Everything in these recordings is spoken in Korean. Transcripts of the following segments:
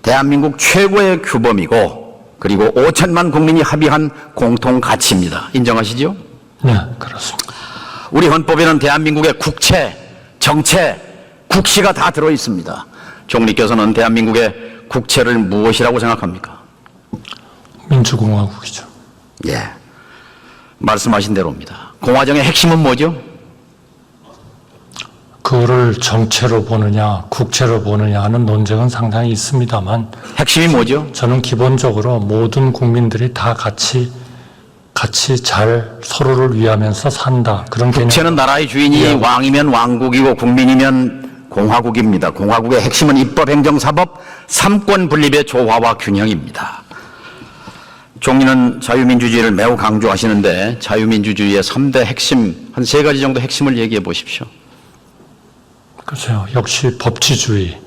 대한민국 최고의 규범이고 그리고 5천만 국민이 합의한 공통 가치입니다. 인정하시죠? 네, 그렇습니다. 우리 헌법에는 대한민국의 국채, 정채, 국시가 다 들어 있습니다. 총리께서는 대한민국의 국채를 무엇이라고 생각합니까? 민주공화국이죠. 예, 말씀하신 대로입니다. 공화정의 핵심은 뭐죠? 그거를 정체로 보느냐 국채로 보느냐 하는 논쟁은 상당히 있습니다만 핵심이 뭐죠? 저는 기본적으로 모든 국민들이 다 같이 잘 서로를 위하면서 산다. 그런 개념. 국채는 나라의 주인이 예. 왕이면 왕국이고 국민이면 공화국입니다. 공화국의 핵심은 입법, 행정, 사법, 삼권 분립의 조화와 균형입니다. 총리는 자유민주주의를 매우 강조하시는데 자유민주주의의 3대 핵심, 한 3가지 정도 핵심을 얘기해 보십시오. 그렇죠. 역시 법치주의,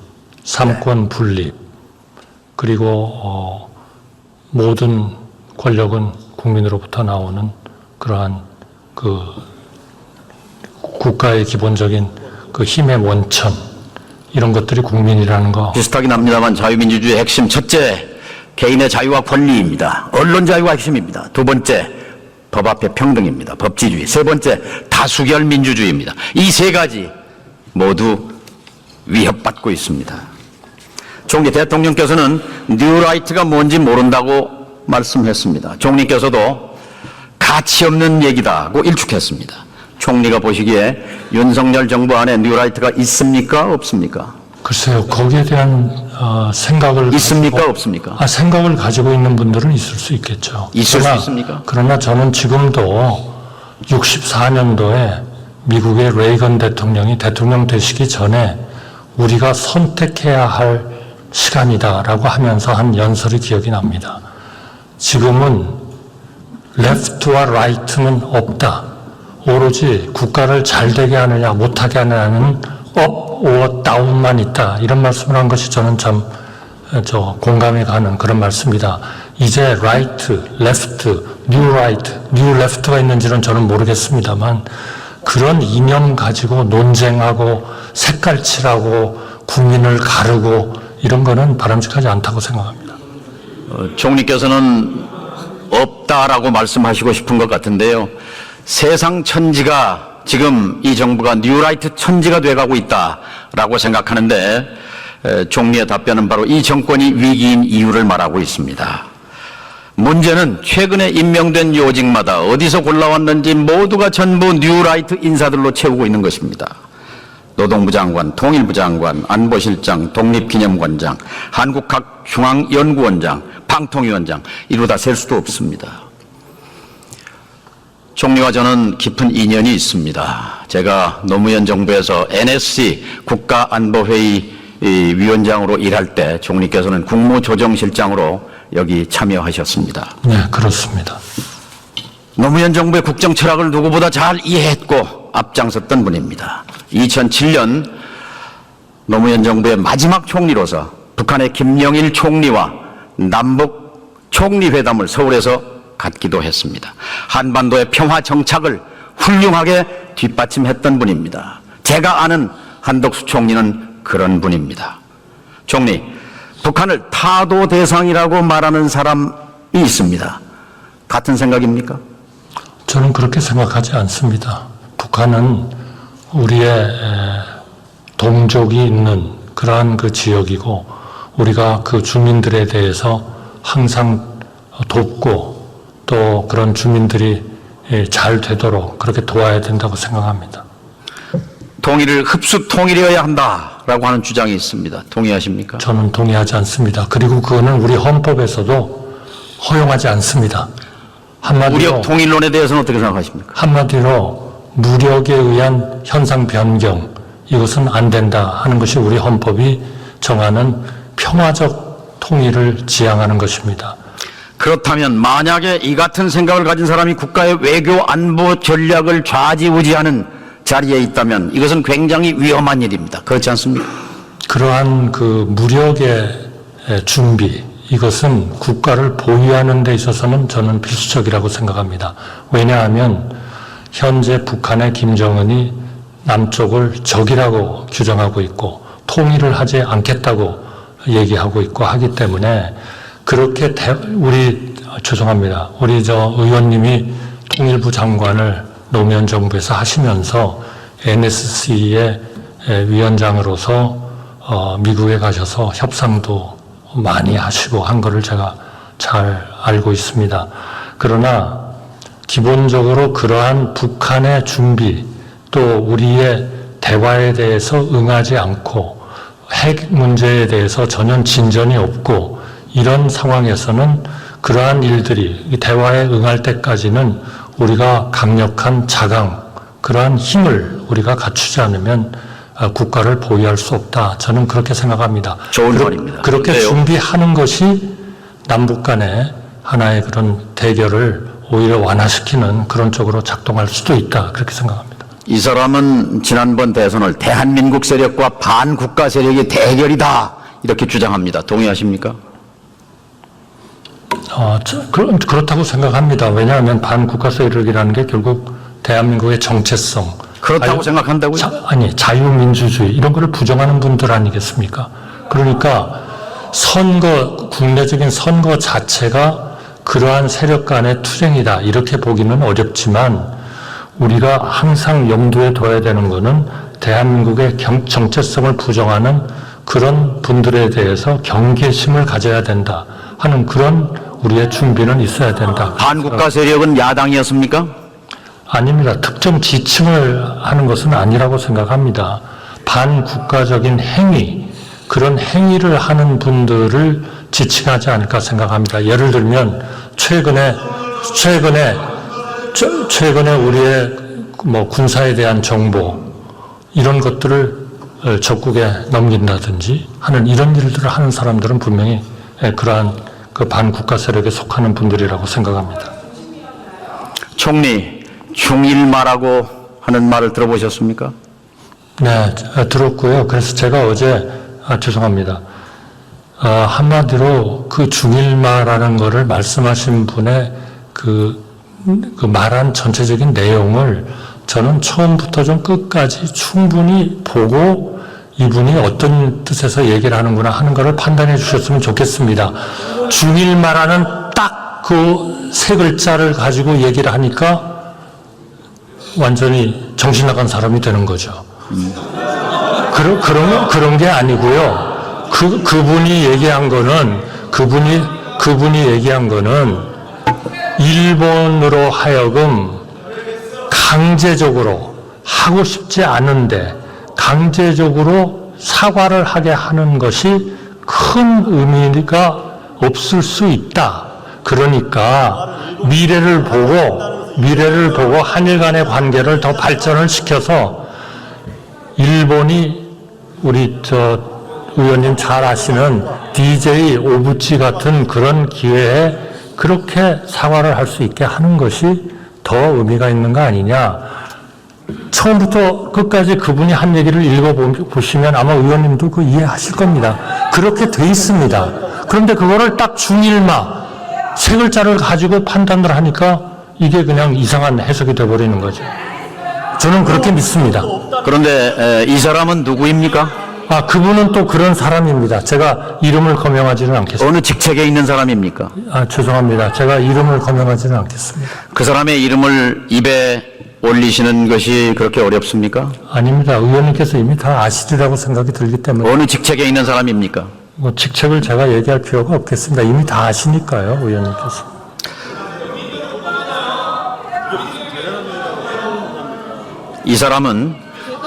삼권 분립, 그리고 모든 권력은 국민으로부터 나오는 그러한 그 국가의 기본적인 그 힘의 원천, 이런 것들이 국민이라는 거. 비슷하긴 합니다만 자유민주주의의 핵심 첫째, 개인의 자유와 권리입니다. 언론 자유가 핵심입니다. 두 번째, 법 앞에 평등입니다. 법치주의. 세 번째, 다수결 민주주의입니다. 이 3가지 모두 위협받고 있습니다. 총리 대통령께서는 뉴라이트가 뭔지 모른다고 말씀했습니다. 총리께서도 가치 없는 얘기다고 일축했습니다. 총리가 보시기에 윤석열 정부 안에 뉴라이트가 있습니까? 없습니까? 글쎄요, 거기에 대한 생각을 있습니까? 가지고, 없습니까? 생각을 가지고 있는 분들은 있을 수 있겠죠. 있을 수 있습니까? 그러나 저는 지금도 64년도에 미국의 레이건 대통령이 대통령 되시기 전에 우리가 선택해야 할 시간이다라고 하면서 한 연설이 기억이 납니다. 지금은 left와 right는 없다. 오로지 국가를 잘 되게 하느냐 못하게 하느냐는 up or down만 있다. 이런 말씀을 한 것이 저는 참 공감이 가는 그런 말씀입니다. 이제 right, left, new right, new left가 있는지는 저는 모르겠습니다만 그런 이념 가지고 논쟁하고 색깔칠하고 국민을 가르고 이런 거는 바람직하지 않다고 생각합니다. 총리께서는 없다라고 말씀하시고 싶은 것 같은데요. 세상 천지가 지금 이 정부가 뉴라이트 천지가 돼가고 있다라고 생각하는데 총리의 답변은 바로 이 정권이 위기인 이유를 말하고 있습니다. 문제는 최근에 임명된 요직마다 어디서 골라왔는지 모두가 전부 뉴라이트 인사들로 채우고 있는 것입니다. 노동부 장관, 통일부 장관, 안보실장, 독립기념관장, 한국학중앙연구원장, 방통위원장 이루다 셀 수도 없습니다. 총리와 저는 깊은 인연이 있습니다. 제가 노무현 정부에서 NSC 국가안보회의 위원장으로 일할 때 총리께서는 국무조정실장으로 여기 참여하셨습니다. 네, 그렇습니다. 노무현 정부의 국정 철학을 누구보다 잘 이해했고 앞장섰던 분입니다. 2007년 노무현 정부의 마지막 총리로서 북한의 김영일 총리와 남북 총리회담을 서울에서 갖기도 했습니다. 한반도의 평화 정착을 훌륭하게 뒷받침했던 분입니다. 제가 아는 한덕수 총리는 그런 분입니다. 총리, 북한을 타도 대상이라고 말하는 사람이 있습니다. 같은 생각입니까? 저는 그렇게 생각하지 않습니다. 북한은 우리의 동족이 있는 그러한 그 지역이고 우리가 그 주민들에 대해서 항상 돕고 또 그런 주민들이 잘 되도록 그렇게 도와야 된다고 생각합니다. 통일을 흡수 통일이어야 한다라고 하는 주장이 있습니다. 동의하십니까? 저는 동의하지 않습니다. 그리고 그거는 우리 헌법에서도 허용하지 않습니다. 무력 통일론에 대해서는 어떻게 생각하십니까? 한마디로 무력에 의한 현상 변경, 이것은 안 된다 하는 것이 우리 헌법이 정하는 평화적 통일을 지향하는 것입니다. 그렇다면 만약에 이 같은 생각을 가진 사람이 국가의 외교 안보 전략을 좌지우지하는 자리에 있다면 이것은 굉장히 위험한 일입니다. 그렇지 않습니까? 그러한 그 무력의 준비, 이것은 국가를 보유하는 데 있어서는 저는 필수적이라고 생각합니다. 왜냐하면 현재 북한의 김정은이 남쪽을 적이라고 규정하고 있고 통일을 하지 않겠다고 얘기하고 있고 하기 때문에 그렇게 죄송합니다. 우리 의원님이 통일부 장관을 노무현 정부에서 하시면서 NSC의 위원장으로서 미국에 가셔서 협상도 많이 하시고 한 거를 제가 잘 알고 있습니다. 그러나 기본적으로 그러한 북한의 준비 또 우리의 대화에 대해서 응하지 않고 핵 문제에 대해서 전혀 진전이 없고 이런 상황에서는 그러한 일들이 대화에 응할 때까지는 우리가 강력한 자강, 그러한 힘을 우리가 갖추지 않으면 국가를 보유할 수 없다. 저는 그렇게 생각합니다. 좋은 말입니다. 그렇게 그런데요. 준비하는 것이 남북 간의 하나의 그런 대결을 오히려 완화시키는 그런 쪽으로 작동할 수도 있다. 그렇게 생각합니다. 이 사람은 지난번 대선을 대한민국 세력과 반국가 세력의 대결이다 이렇게 주장합니다. 동의하십니까? 그렇다고 생각합니다. 왜냐하면 반국가 세력이라는 게 결국 대한민국의 정체성. 그렇다고 생각한다고요? 자유민주주의 이런 거를 부정하는 분들 아니겠습니까? 그러니까 국내적인 선거 자체가 그러한 세력 간의 투쟁이다. 이렇게 보기는 어렵지만 우리가 항상 염두에 둬야 되는 것은 대한민국의 정체성을 부정하는 그런 분들에 대해서 경계심을 가져야 된다 하는 그런 우리의 준비는 있어야 된다. 반국가 세력은 야당이었습니까? 아닙니다. 특정 지칭을 하는 것은 아니라고 생각합니다. 반국가적인 행위, 그런 행위를 하는 분들을 지칭하지 않을까 생각합니다. 예를 들면 최근에 우리의 군사에 대한 정보 이런 것들을 적국에 넘긴다든지 하는 이런 일들을 하는 사람들은 분명히 그러한 그 반국가 세력에 속하는 분들이라고 생각합니다. 총리 중일마라고 하는 말을 들어보셨습니까? 네, 들었고요. 그래서 제가 어제 죄송합니다. 한마디로 그 중일마라는 거를 말씀하신 분의 그 말한 전체적인 내용을 저는 처음부터 좀 끝까지 충분히 보고 이분이 어떤 뜻에서 얘기를 하는구나 하는 것을 판단해 주셨으면 좋겠습니다. 중일마라는 딱 그 세 글자를 가지고 얘기를 하니까 완전히 정신 나간 사람이 되는 거죠. 그런 게 아니고요. 그분이 얘기한 거는 일본으로 하여금 강제적으로 하고 싶지 않은데 강제적으로 사과를 하게 하는 것이 큰 의미가 없을 수 있다. 그러니까 미래를 보고 한일 간의 관계를 더 발전을 시켜서 일본이 우리 의원님 잘 아시는 DJ 오부치 같은 그런 기회에 그렇게 사과를 할 수 있게 하는 것이 더 의미가 있는 거 아니냐. 처음부터 끝까지 그분이 한 얘기를 읽어보시면 아마 의원님도 그 이해하실 겁니다. 그렇게 돼 있습니다. 그런데 그거를 딱 중일마 세 글자를 가지고 판단을 하니까 이게 그냥 이상한 해석이 돼버리는 거죠. 저는 그렇게 믿습니다. 그런데 이 사람은 누구입니까? 그분은 또 그런 사람입니다. 제가 이름을 거명하지는 않겠습니다. 어느 직책에 있는 사람입니까? 죄송합니다. 제가 이름을 거명하지는 않겠습니다. 그 사람의 이름을 입에 올리시는 것이 그렇게 어렵습니까? 아닙니다. 의원님께서 이미 다 아시리라고 생각이 들기 때문에. 어느 직책에 있는 사람입니까? 직책을 제가 얘기할 필요가 없겠습니다. 이미 다 아시니까요, 의원님께서. 이 사람은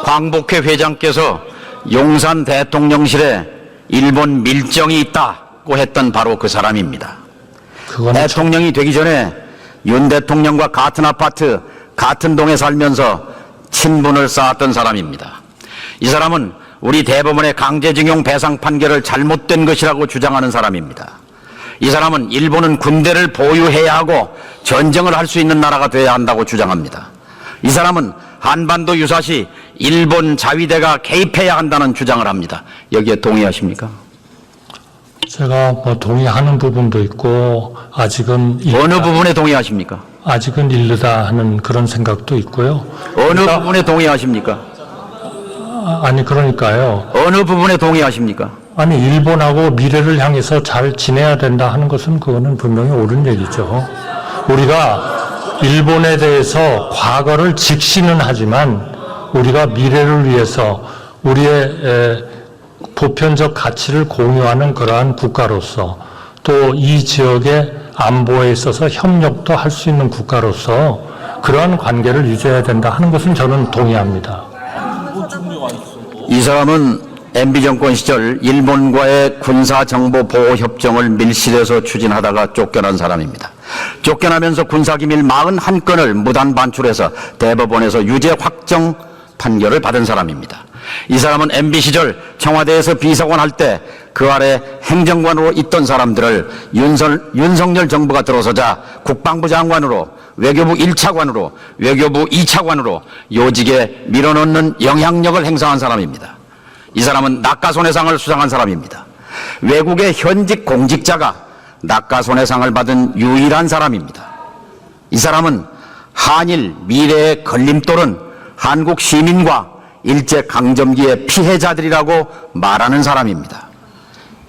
광복회 회장께서 용산 대통령실에 일본 밀정이 있다고 했던 바로 그 사람입니다. 대통령이 되기 전에 윤 대통령과 같은 아파트, 같은 동에 살면서 친분을 쌓았던 사람입니다. 이 사람은 우리 대법원의 강제징용 배상 판결을 잘못된 것이라고 주장하는 사람입니다. 이 사람은 일본은 군대를 보유해야 하고 전쟁을 할 수 있는 나라가 되어야 한다고 주장합니다. 이 사람은 한반도 유사시 일본 자위대가 개입해야 한다는 주장을 합니다. 여기에 동의하십니까? 제가 동의하는 부분도 있고 아직은 어느 부분에 동의하십니까? 아직은 이르다 하는 그런 생각도 있고요. 어느 부분에 동의하십니까? 그러니까요. 어느 부분에 동의하십니까? 아니, 일본하고 미래를 향해서 잘 지내야 된다 하는 것은 그거는 분명히 옳은 얘기죠. 우리가 일본에 대해서 과거를 직시는 하지만 우리가 미래를 위해서 우리의 보편적 가치를 공유하는 그러한 국가로서 또 이 지역의 안보에 있어서 협력도 할 수 있는 국가로서 그러한 관계를 유지해야 된다 하는 것은 저는 동의합니다. 이 사람은 MB 정권 시절 일본과의 군사정보보호협정을 밀실에서 추진하다가 쫓겨난 사람입니다. 쫓겨나면서 군사기밀 41건을 무단 반출해서 대법원에서 유죄 확정 판결을 받은 사람입니다. 이 사람은 MB 시절 청와대에서 비서관 할 때 그 아래 행정관으로 있던 사람들을 윤석열 정부가 들어서자 국방부 장관으로, 외교부 1차관으로, 외교부 2차관으로 요직에 밀어넣는 영향력을 행사한 사람입니다. 이 사람은 낙가손해상을 수상한 사람입니다. 외국의 현직 공직자가 낙가손해상을 받은 유일한 사람입니다. 이 사람은 한일 미래의 걸림돌은 한국 시민과 일제강점기의 피해자들이라고 말하는 사람입니다.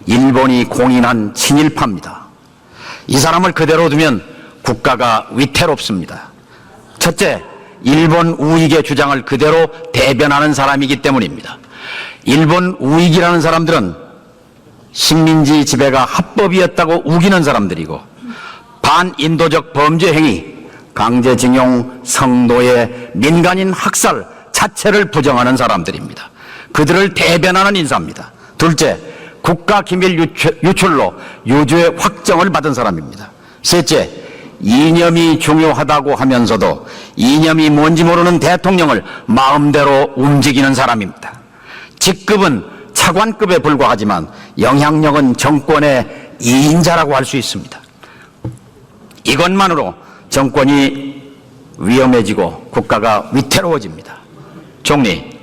일본이 공인한 친일파입니다. 이 사람을 그대로 두면 국가가 위태롭습니다. 첫째, 일본 우익의 주장을 그대로 대변하는 사람이기 때문입니다. 일본 우익이라는 사람들은 식민지 지배가 합법이었다고 우기는 사람들이고 반인도적 범죄 행위, 강제징용, 성노예, 민간인 학살 자체를 부정하는 사람들입니다. 그들을 대변하는 인사입니다. 둘째, 국가기밀 유출로 유죄 확정을 받은 사람입니다. 셋째, 이념이 중요하다고 하면서도 이념이 뭔지 모르는 대통령을 마음대로 움직이는 사람입니다. 직급은 차관급에 불과하지만 영향력은 정권의 2인자라고 할 수 있습니다. 이것만으로 정권이 위험해지고 국가가 위태로워집니다. 총리,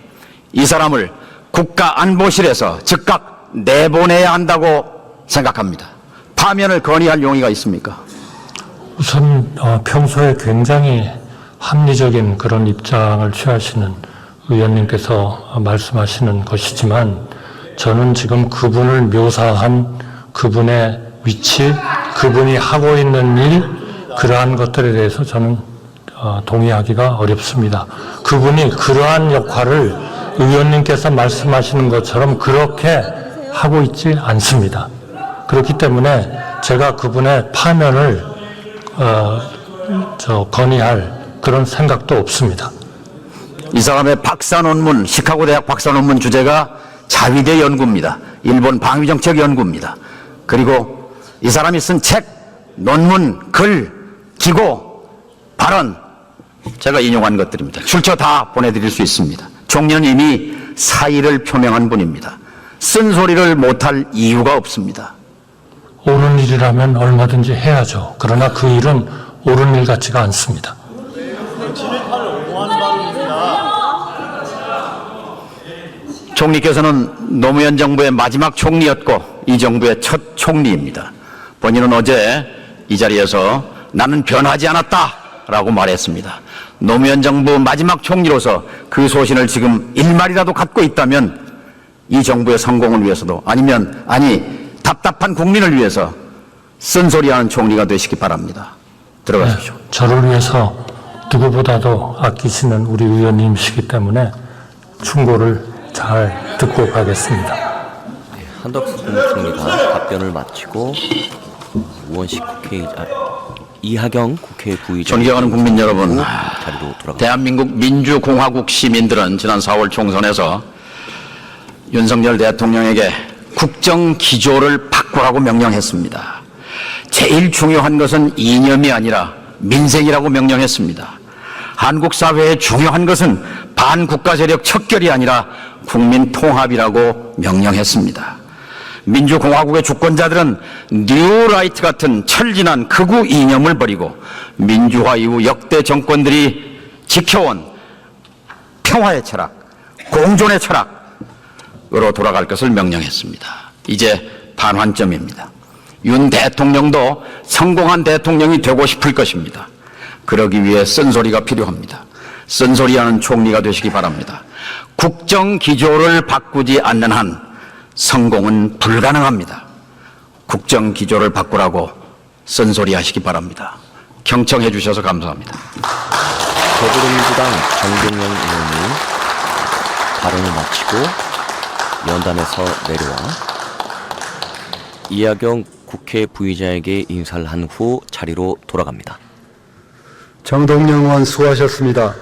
이 사람을 국가안보실에서 즉각 내보내야 한다고 생각합니다. 파면을 건의할 용의가 있습니까? 우선 평소에 굉장히 합리적인 그런 입장을 취하시는 의원님께서 말씀하시는 것이지만 저는 지금 그분을 묘사한 그분의 위치, 그분이 하고 있는 일, 그러한 것들에 대해서 저는 동의하기가 어렵습니다. 그분이 그러한 역할을 의원님께서 말씀하시는 것처럼 그렇게 하고 있지 않습니다. 그렇기 때문에 제가 그분의 파면을 건의할 그런 생각도 없습니다. 이 사람의 박사 논문, 시카고 대학 박사 논문 주제가 자위대 연구입니다. 일본 방위정책 연구입니다. 그리고 이 사람이 쓴 책, 논문, 글, 기고, 발언, 제가 인용한 것들입니다. 출처 다 보내드릴 수 있습니다. 총리는 이미 사의를 표명한 분입니다. 쓴소리를 못할 이유가 없습니다. 옳은 일이라면 얼마든지 해야죠. 그러나 그 일은 옳은 일 같지가 않습니다. 총리께서는 노무현 정부의 마지막 총리였고 이 정부의 첫 총리입니다. 본인은 어제 이 자리에서 나는 변하지 않았다라고 말했습니다. 노무현 정부 마지막 총리로서 그 소신을 지금 일말이라도 갖고 있다면 이 정부의 성공을 위해서도 답답한 국민을 위해서 쓴소리하는 총리가 되시기 바랍니다. 들어가십시오. 네, 저를 위해서 누구보다도 아끼시는 우리 의원님이시기 때문에 충고를 잘 듣고 가겠습니다. 한덕수 국무총리가 답변을 마치고 우원식 국회의장, 이하경 국회 부의장 존경하는 국민 여러분, 자리로 돌아갑니다. 대한민국 민주공화국 시민들은 지난 4월 총선에서 윤석열 대통령에게 국정기조를 바꾸라고 명령했습니다. 제일 중요한 것은 이념이 아니라 민생이라고 명령했습니다. 한국 사회에 중요한 것은 반국가 세력 척결이 아니라 국민 통합이라고 명령했습니다. 민주공화국의 주권자들은 뉴라이트 같은 철진한 극우 이념을 버리고 민주화 이후 역대 정권들이 지켜온 평화의 철학, 공존의 철학으로 돌아갈 것을 명령했습니다. 이제 반환점입니다. 윤 대통령도 성공한 대통령이 되고 싶을 것입니다. 그러기 위해 쓴소리가 필요합니다. 쓴소리하는 총리가 되시기 바랍니다. 국정기조를 바꾸지 않는 한 성공은 불가능합니다. 국정 기조를 바꾸라고 쓴소리 하시기 바랍니다. 경청해 주셔서 감사합니다. 더불어민주당 정동영 의원이 발언을 마치고 연단에서 내려와 이하경 국회 부의장에게 인사를 한 후 자리로 돌아갑니다. 정동영 의원 수고하셨습니다.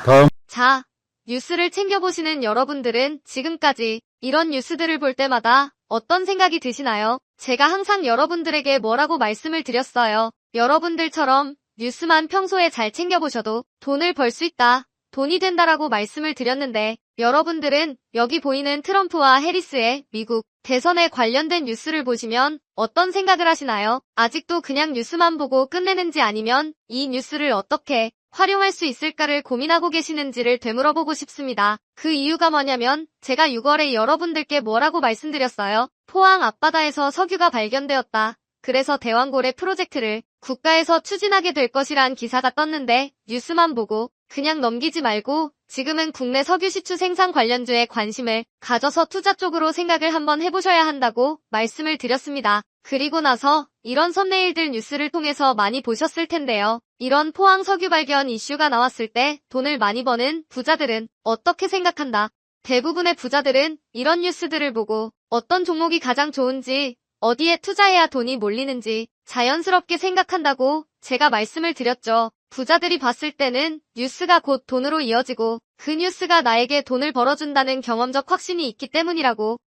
다음 자, 뉴스를 챙겨보시는 여러분들은 지금까지 이런 뉴스들을 볼 때마다 어떤 생각이 드시나요? 제가 항상 여러분들에게 뭐라고 말씀을 드렸어요. 여러분들처럼 뉴스만 평소에 잘 챙겨보셔도 돈을 벌 수 있다, 돈이 된다라고 말씀을 드렸는데 여러분들은 여기 보이는 트럼프와 해리스의 미국 대선에 관련된 뉴스를 보시면 어떤 생각을 하시나요? 아직도 그냥 뉴스만 보고 끝내는지 아니면 이 뉴스를 어떻게 활용할 수 있을까를 고민하고 계시는지를 되물어보고 싶습니다. 그 이유가 뭐냐면 제가 6월에 여러분들께 뭐라고 말씀드렸어요? 포항 앞바다에서 석유가 발견되었다. 그래서 대왕고래 프로젝트를 국가에서 추진하게 될 것이란 기사가 떴는데 뉴스만 보고 그냥 넘기지 말고 지금은 국내 석유 시추 생산 관련주에 관심을 가져서 투자 쪽으로 생각을 한번 해보셔야 한다고 말씀을 드렸습니다. 그리고 나서 이런 썸네일들 뉴스를 통해서 많이 보셨을 텐데요. 이런 포항 석유 발견 이슈가 나왔을 때 돈을 많이 버는 부자들은 어떻게 생각한다? 대부분의 부자들은 이런 뉴스들을 보고 어떤 종목이 가장 좋은지, 어디에 투자해야 돈이 몰리는지 자연스럽게 생각한다고 제가 말씀을 드렸죠. 부자들이 봤을 때는 뉴스가 곧 돈으로 이어지고 그 뉴스가 나에게 돈을 벌어준다는 경험적 확신이 있기 때문이라고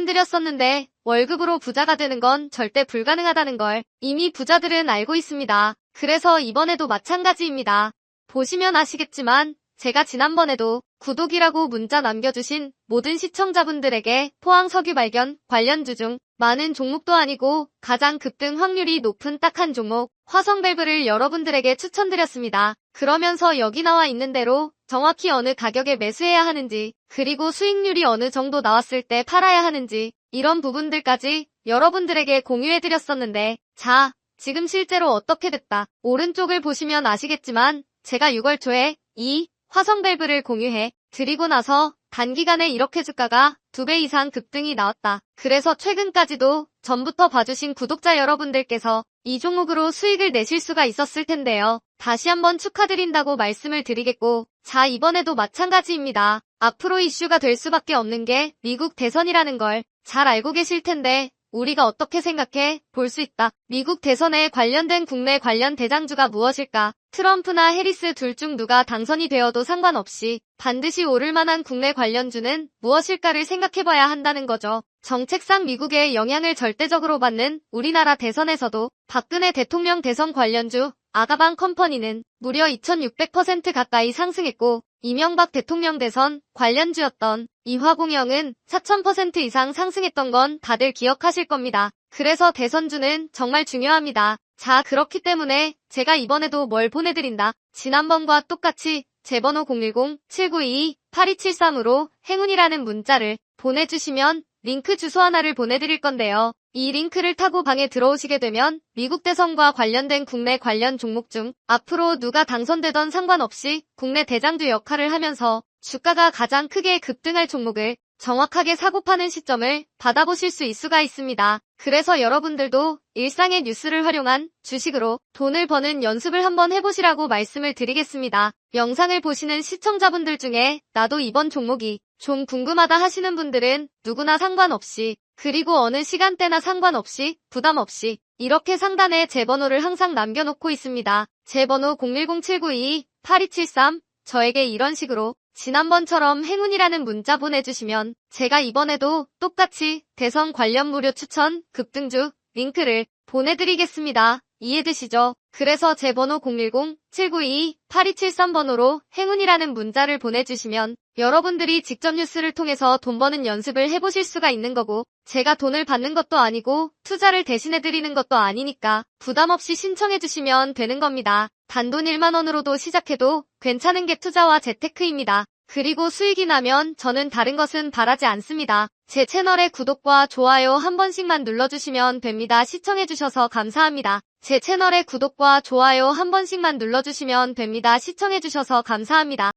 말씀드렸었는데 월급으로 부자가 되는 건 절대 불가능하다는 걸 이미 부자들은 알고 있습니다. 그래서 이번에도 마찬가지입니다. 보시면 아시겠지만 제가 지난번에도 구독이라고 문자 남겨주신 모든 시청자분들에게 포항 석유 발견 관련주 중 많은 종목도 아니고 가장 급등 확률이 높은 딱 한 종목 화성밸브를 여러분들에게 추천드렸습니다. 그러면서 여기 나와 있는 대로 정확히 어느 가격에 매수해야 하는지 그리고 수익률이 어느 정도 나왔을 때 팔아야 하는지 이런 부분들까지 여러분들에게 공유해드렸었는데 자, 지금 실제로 어떻게 됐다. 오른쪽을 보시면 아시겠지만 제가 6월 초에 이 화성밸브를 공유해 드리고 나서 단기간에 이렇게 주가가 2배 이상 급등이 나왔다. 그래서 최근까지도 전부터 봐주신 구독자 여러분들께서 이 종목으로 수익을 내실 수가 있었을 텐데요. 다시 한번 축하드린다고 말씀을 드리겠고 자, 이번에도 마찬가지입니다. 앞으로 이슈가 될 수밖에 없는 게 미국 대선이라는 걸 잘 알고 계실 텐데 우리가 어떻게 생각해 볼 수 있다. 미국 대선에 관련된 국내 관련 대장주가 무엇일까? 트럼프나 해리스 둘 중 누가 당선이 되어도 상관없이 반드시 오를 만한 국내 관련주는 무엇일까를 생각해봐야 한다는 거죠. 정책상 미국의 영향을 절대적으로 받는 우리나라 대선에서도 박근혜 대통령 대선 관련주 아가방 컴퍼니는 무려 2600% 가까이 상승했고 이명박 대통령 대선 관련주였던 이화공영은 4000% 이상 상승했던 건 다들 기억하실 겁니다. 그래서 대선주는 정말 중요합니다. 자, 그렇기 때문에 제가 이번에도 뭘 보내드린다. 지난번과 똑같이 제 번호 010-7922-8273으로 행운이라는 문자를 보내주시면 링크 주소 하나를 보내드릴 건데요. 이 링크를 타고 방에 들어오시게 되면 미국 대선과 관련된 국내 관련 종목 중 앞으로 누가 당선되던 상관없이 국내 대장주 역할을 하면서 주가가 가장 크게 급등할 종목을 정확하게 사고 파는 시점을 받아보실 수 있습니다. 그래서 여러분들도 일상의 뉴스를 활용한 주식으로 돈을 버는 연습을 한번 해보시라고 말씀을 드리겠습니다. 영상을 보시는 시청자분들 중에 나도 이번 종목이 좀 궁금하다 하시는 분들은 누구나 상관없이 그리고 어느 시간대나 상관없이 부담 없이 이렇게 상단에 제 번호를 항상 남겨놓고 있습니다. 제 번호 010-7922-8273 저에게 이런 식으로 지난번처럼 행운이라는 문자 보내주시면 제가 이번에도 똑같이 대선 관련 무료 추천 급등주 링크를 보내드리겠습니다. 이해되시죠? 그래서 제 번호 010-7922-8273번호로 행운이라는 문자를 보내주시면 여러분들이 직접 뉴스를 통해서 돈 버는 연습을 해보실 수가 있는 거고 제가 돈을 받는 것도 아니고 투자를 대신해드리는 것도 아니니까 부담 없이 신청해주시면 되는 겁니다. 단돈 1만 원으로도 시작해도 괜찮은 게 투자와 재테크입니다. 그리고 수익이 나면 저는 다른 것은 바라지 않습니다. 제 채널의 구독과 좋아요 한 번씩만 눌러주시면 됩니다. 시청해주셔서 감사합니다. 제 채널의 구독과 좋아요 한 번씩만 눌러주시면 됩니다. 시청해주셔서 감사합니다.